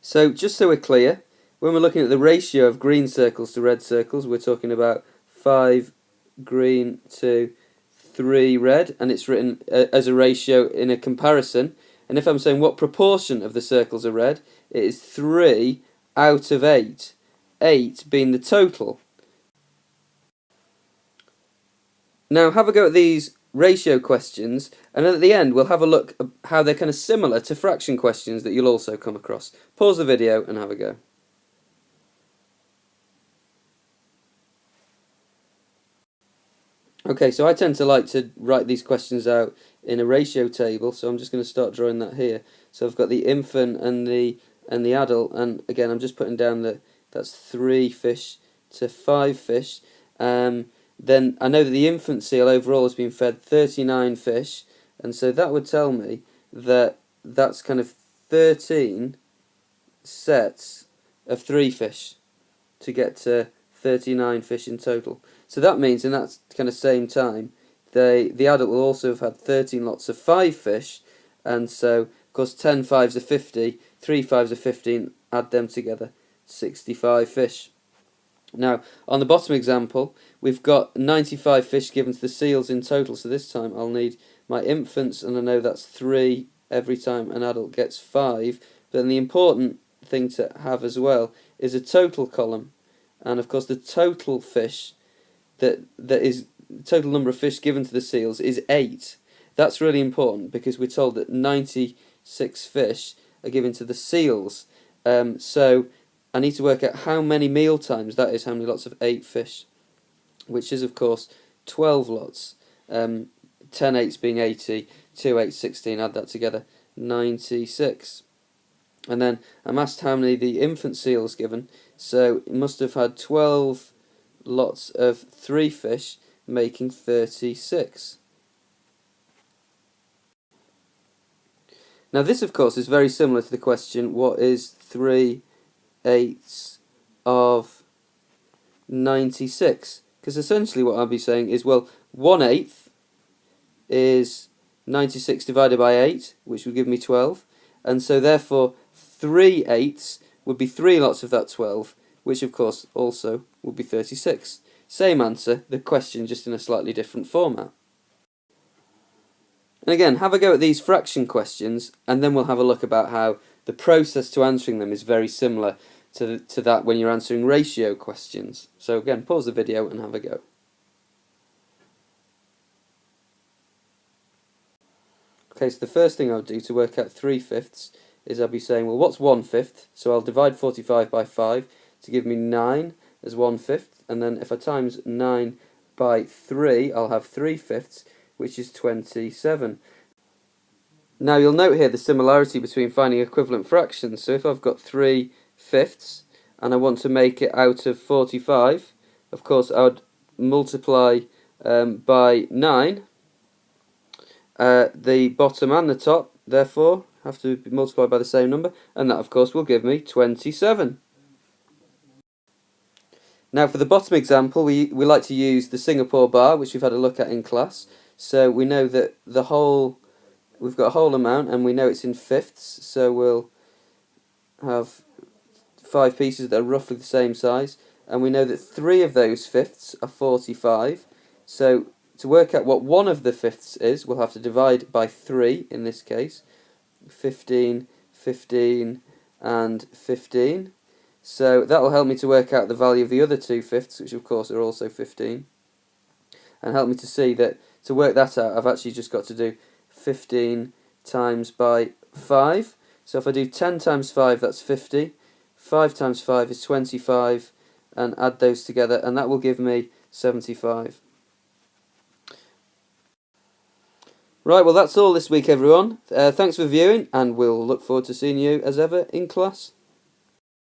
So just so we're clear, when we're looking at the ratio of green circles to red circles, we're talking about 5 green to 3 red, and it's written as a ratio in a comparison. And if I'm saying what proportion of the circles are red, it is 3 out of 8, 8 being the total. Now have a go at these ratio questions, and at the end we'll have a look at how they're kind of similar to fraction questions that you'll also come across. Pause the video and have a go. Okay, so I tend to like to write these questions out in a ratio table, so I'm just going to start drawing that here. So I've got the infant and the adult, and again I'm just putting down that that's 3 fish to 5 fish. Then I know that the infant seal overall has been fed 39 fish, and so that would tell me that that's kind of 13 sets of 3 fish to get to 39 fish in total. So that means in that kind of same time, the adult will also have had 13 lots of 5 fish, and so of course 10 fives are 50, 3 fives are 15, add them together, 65 fish. Now on the bottom example, we've got 95 fish given to the seals in total, so this time I'll need my infants, and I know that's 3 every time an adult gets 5, but then the important thing to have as well is a total column, and of course the total fish that is total number of fish given to the seals is 8. That's really important because we're told that 96 fish are given to the seals. So I need to work out how many meal times that is, how many lots of 8 fish, which is of course 12 lots. 10 eighths being 80, 2 eighths 16, add that together, 96. And then I'm asked how many the infant seal is given, so it must have had 12 lots of 3 fish, making 36. Now this of course is very similar to the question, what is 3 eighths of 96? Because essentially what I'll be saying is, well, 1/8 is 96 divided by 8, which would give me 12, and so therefore 3 eighths would be 3 lots of that 12, which of course also would be 36. Same answer, the question just in a slightly different format. And again, have a go at these fraction questions, and then we'll have a look about how the process to answering them is very similar to that when you're answering ratio questions. So again, pause the video and have a go. Okay, so the first thing I'll do to work out 3/5 is I'll be saying, well, what's 1/5? So I'll divide 45 by 5 to give me 9 as 1/5, and then if I times 9 by 3, I'll have 3/5, which is 27. Now you'll note here the similarity between finding equivalent fractions. So if I've got 3/5 and I want to make it out of 45, of course I would multiply by 9. The bottom and the top, therefore, have to be multiplied by the same number, and that of course will give me 27. Now for the bottom example, we like to use the Singapore bar, which we've had a look at in class. So we know that we've got a whole amount, and we know it's in fifths, so we'll have 5 pieces that are roughly the same size, and we know that 3 of those fifths are 45. So to work out what one of the fifths is, we'll have to divide by 3 in this case. 15, 15, and 15. So that will help me to work out the value of the other 2 fifths, which of course are also 15, and help me to see that to work that out, I've actually just got to do 15 times by 5. So if I do 10 times 5, that's 50. 5 times 5 is 25, and add those together, and that will give me 75. Right, well that's all this week everyone. Thanks for viewing, and we'll look forward to seeing you as ever in class.